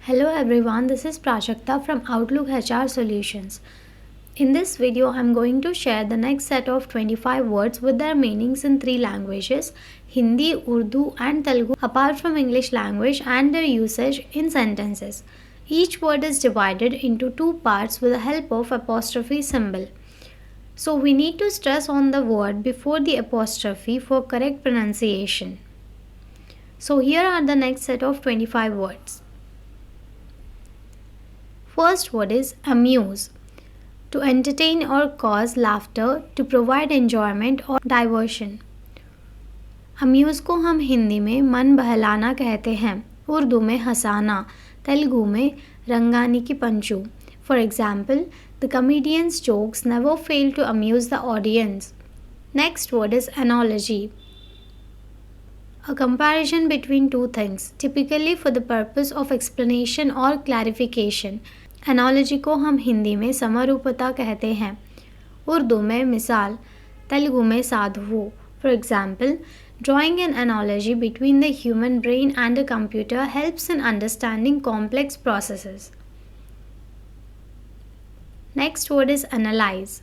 Hello everyone, this is Prajakta from Outlook HR Solutions. In this video, I'm going to share the next set of 25 words with their meanings in three languages, Hindi, Urdu and Telugu, apart from English language and their usage in sentences. Each word is divided into two parts with the help of apostrophe symbol. So we need to stress on the word before the apostrophe for correct pronunciation. So here are the next set of 25 words. First word is amuse. To entertain or cause laughter, to provide enjoyment or diversion. Amuse को हम हिंदी में मन बहलाना कहते हैं, उर्दू में हंसाना, तेलुगु में रंगानी की Panchu. For example, the comedian's jokes never fail to amuse the audience. Next word is analogy. A comparison between two things, typically for the purpose of explanation or clarification. Analogy को हम हिंदी में समरूपता कहते हैं, उर्दू में मिसाल, तेलुगु में साधुओं. For example, drawing an analogy between the human brain and a computer helps in understanding complex processes. Next word is analyze.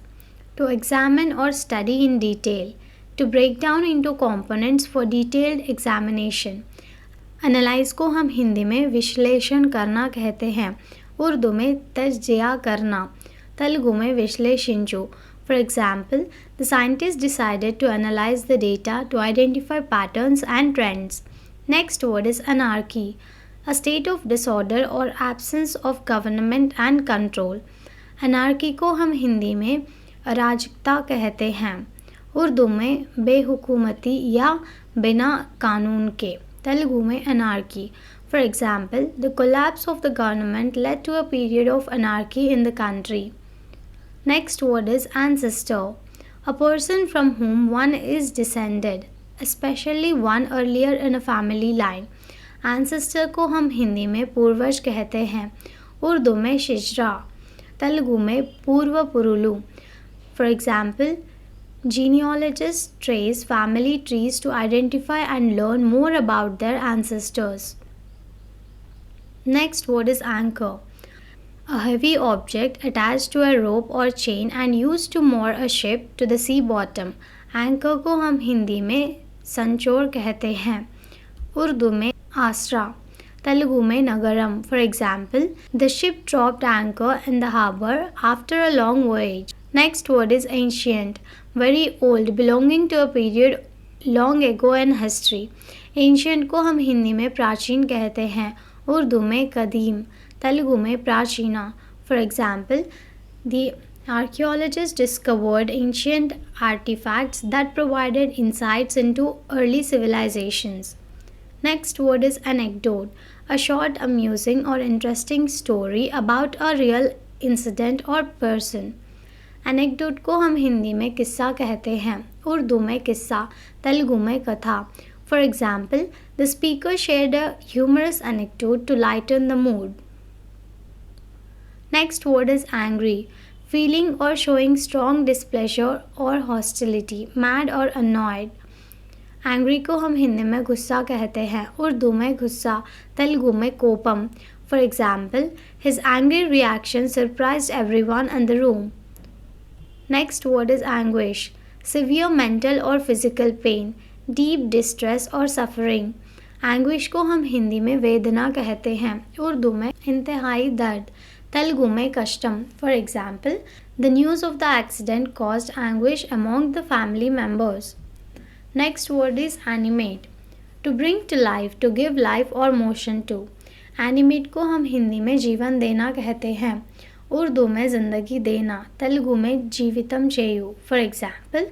To examine और study in detail, to break down into components for detailed examination. Analyze को हम हिंदी में विश्लेषण करना कहते हैं, उर्दू में तज्जिया करना, तेलुगु में विश्लेषिंचु. For example, the scientists decided to analyze the data to identify patterns and trends. Next word is anarchy, a state of disorder or absence of government and control. Anarchy को हम हिंदी में अराजकता कहते हैं, उर्दू में बेहुकूमती या बिना कानून के, तेलुगु में anarchy. For example, the collapse of the government led to a period of anarchy in the country. Next word is ancestor, a person from whom one is descended, especially one earlier in a family line. Ancestor को हम हिंदी में पूर्वज कहते हैं, उर्दू में शिजरा, तेलुगु में पूर्व पुरुलु. For example, genealogists trace family trees to identify and learn more about their ancestors. Next word is anchor, a heavy object attached to a rope or chain and used to moor a ship to the sea bottom. Anchor को हम हिंदी में संचोर कहते हैं, उर्दू में आसरा, तेलुगु में नगरम. For example, the ship dropped anchor in the harbor after a long voyage. Next word is ancient, very old, belonging to a period long ago in history. Ancient को हम हिंदी में प्राचीन कहते हैं, उर्दू में कदीम, तेलुगु में प्राचीना. For example, the archaeologists discovered ancient artifacts that provided insights into early civilizations. Next word is anecdote, a short, amusing or interesting story about a real incident or person. Anecdote को हम हिंदी में किस्सा कहते हैं, उर्दू में किस्सा, तेलुगु में कथा. For example, the speaker shared a humorous anecdote to lighten the mood. Next word is angry, feeling or showing strong displeasure or hostility, mad or annoyed. Angry को हम हिंदी में गुस्सा कहते हैं, उर्दू में गुस्सा, तेलुगु में कोपम. For example, his angry reaction surprised everyone in the room. Next word is anguish, severe mental or physical pain, deep distress or suffering. Anguish को हम हिंदी में वेदना कहते हैं, उर्दू में इंतहाई दर्द, तेलुगु में कष्टम. For example, the news of the accident caused anguish among the family members. Next word is animate, to bring to life, to give life or motion to. Animate को हम हिंदी में जीवन देना कहते हैं, उर्दू में ज़िंदगी देना, तेलुगु में जीवितम चेयु. For example,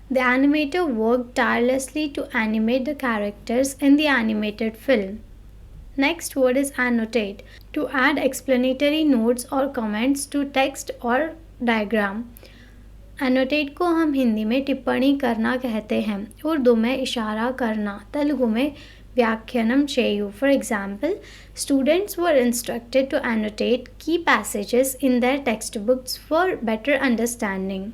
the animator worked tirelessly to animate the characters in the animated film. Next word is annotate, to add explanatory notes or comments to text or diagram. Annotate को हम हिंदी में टिप्पणी करना कहते हैं, उर्दू में इशारा करना, तेलुगु में व्याख्यानम चेयु. For example, students were instructed to annotate key passages in their textbooks for better understanding.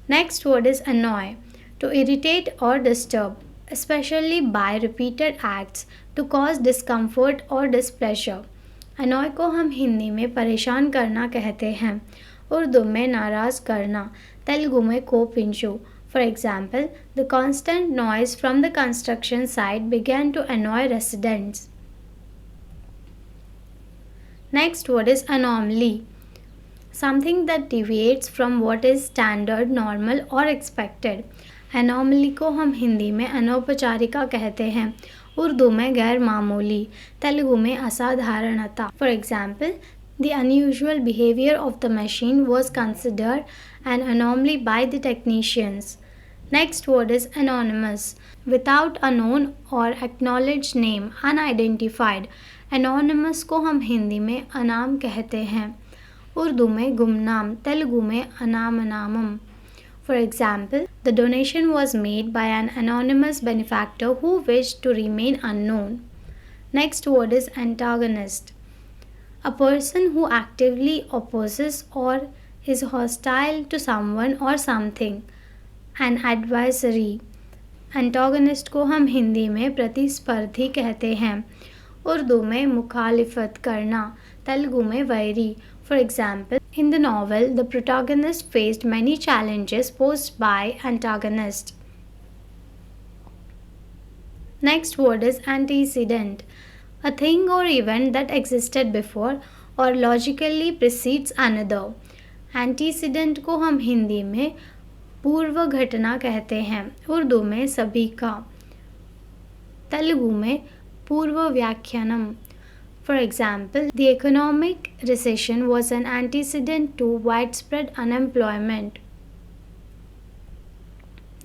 Next word is annoy, to irritate or disturb, especially by repeated acts, to cause discomfort or displeasure. अनॉय को हम हिंदी में परेशान करना कहते हैं, उर्दू में नाराज़ करना, तेलुगु में कोपिंचु. For example, the constant noise from the construction site began to annoy residents. Next word is anomaly. Something that deviates from what is standard, normal or expected. Anomaly को हम हिंदी में अनौपचारिका कहते हैं, उर्दू में गैर मामूली, तेलुगु में असाधारणता. For example, the unusual behavior of the machine was considered an anomaly by the technicians. Next word is anonymous. Without a known or acknowledged name, unidentified. Anonymous को हम हिंदी में अनाम कहते हैं, उर्दू में गुमनाम, तेलुगु में अनामनामम. For example, the donation was made by an anonymous benefactor who wished to remain unknown. Next word is antagonist. A person who actively opposes or is hostile to someone or something. An adversary. Antagonist को हम हिंदी में प्रतिस्पर्धी कहते हैं, उर्दू में मुखालिफत करना, तेलुगु में vary. For example, in the novel, the protagonist faced many challenges posed by antagonist. Next word is antecedent. A thing or event that existed before or logically precedes another. Antecedent को हम हिंदी में पूर्व घटना कहते हैं, उर्दू में सभी का, तेलुगु में पूर्व व्याख्यानम. For example, the economic recession was an antecedent to widespread unemployment.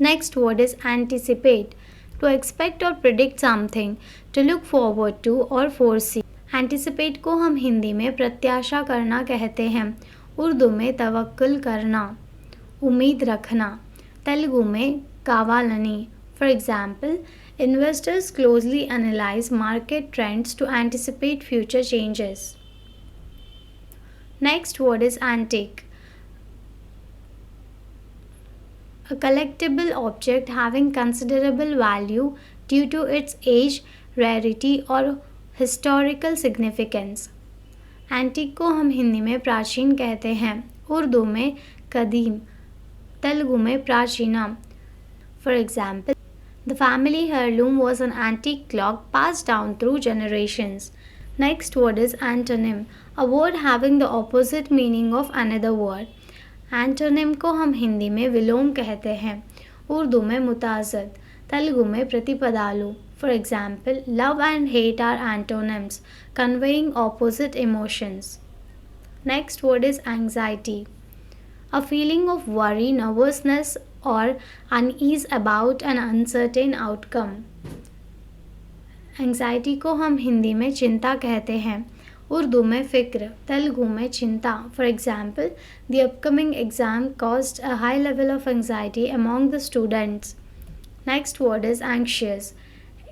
Next word is anticipate. To expect or predict something, to look forward to or foresee. Anticipate को हम हिंदी में प्रत्याशा करना कहते हैं, उर्दू में तवक्कुल करना, उम्मीद रखना, तेलुगु में कावालनी. For example, investors closely analyze market trends to anticipate future changes. Next word is antique. A collectible object having considerable value due to its age, rarity or historical significance. Antique को हम हिंदी में प्राचीन कहते हैं, उर्दू में कदीम, तेलुगु में प्राचीना. For example, the family heirloom was an antique clock passed down through generations. Next word is antonym. A word having the opposite meaning of another word. Antonym को हम हिंदी में विलोम कहते हैं, उर्दू में मुताज़द, तेलुगु में प्रतिपदालु. For example, love and hate are antonyms, conveying opposite emotions. Next word is anxiety. A feeling of worry, nervousness or unease about an uncertain outcome. Anxiety को हम हिंदी में चिंता कहते हैं, उर्दू में फ़िक्र, तेलुगु में चिंता. For example, the upcoming exam caused a high level of anxiety among the students. Next word is anxious.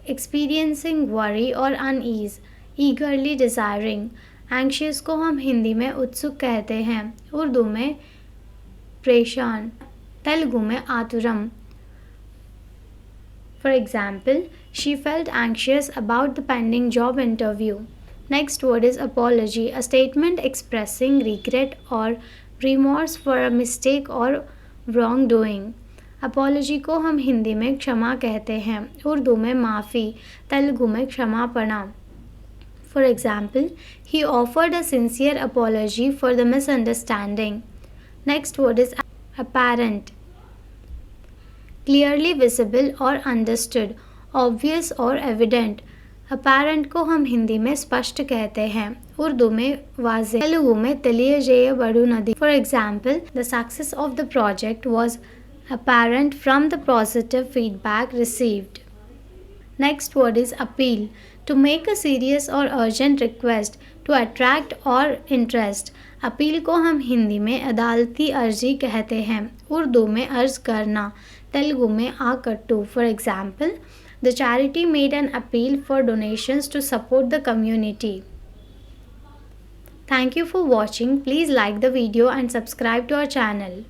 Experiencing worry or unease, eagerly desiring. Anxious को हम हिंदी में उत्सुक कहते हैं, उर्दू में परेशान, तेलुगु में आतुरम. For example, she felt anxious about the pending job interview. Next word is apology, a statement expressing regret or remorse for a mistake or wrongdoing. Apology को हम हिंदी में क्षमा कहते हैं, उर्दू में माफ़ी, तेलुगु में क्षमापणा. For example, he offered a sincere apology for the misunderstanding. Next word is apparent. Clearly visible or understood, obvious or evident. Apparent को हम हिंदी में स्पष्ट कहते हैं, उर्दू में वाज़ेह, तेलुगु में తెలియజేయ బడునది. For example, the success of the project was apparent from the positive feedback received. Next word is appeal. To make a serious or urgent request, to attract or interest. Appeal को हम हिंदी में अदालती अर्जी कहते हैं, उर्दू में अर्ज करना, तेलुगु में आकट्टू. For example, the charity made an appeal for donations to support the community. Thank you for watching. Please like the video and subscribe to our channel.